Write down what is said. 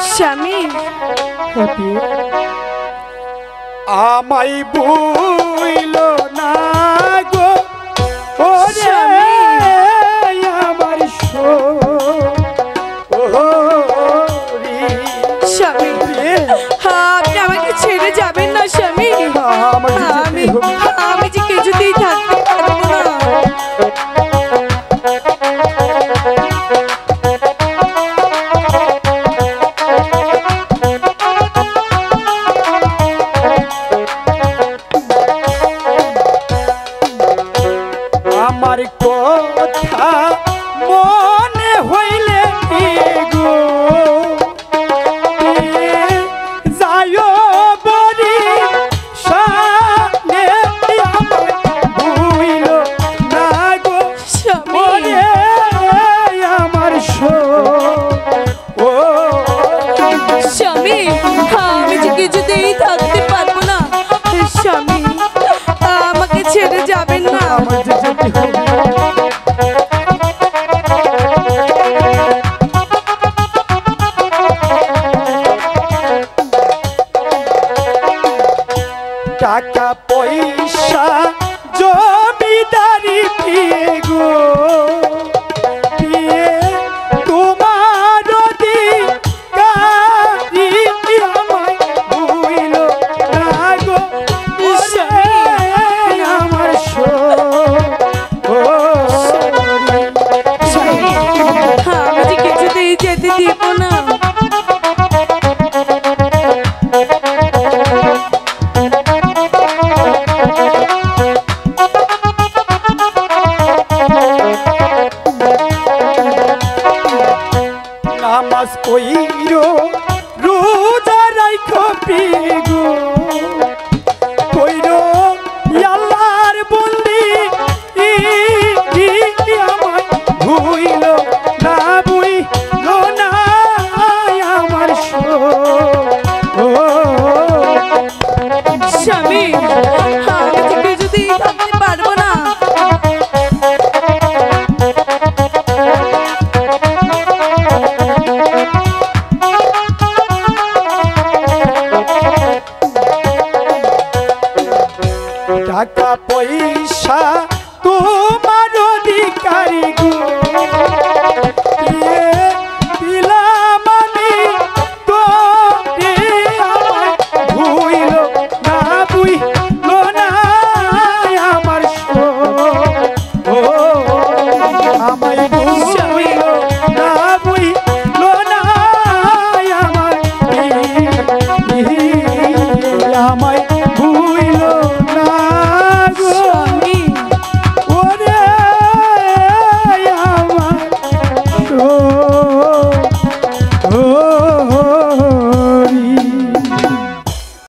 স্বামী আমায় বুইল না গো ও স্বামী আমার স্বামী আপনি আমাকে ছেড়ে যাবেন না স্বামী আমি যে কিছুতেই থাকতে পারবো না আমার কথা মনে হইলে গো যায়ো বরি সামনে ভুইল না গো স্বামী আমার ও স্বামী আমি যে কিছুতেই থাকতে পারবো না স্বামী আমাকে ছেড়ে যাবেন না আমার যে যেতে হবে টাকা পয়সা জমিদারি গো তোমার অধিকারী আমায় ভুইল না গো আমার আমি যে কিছুতেই যেতে দিব না নামাজ কইরো রোজা রাইখো গো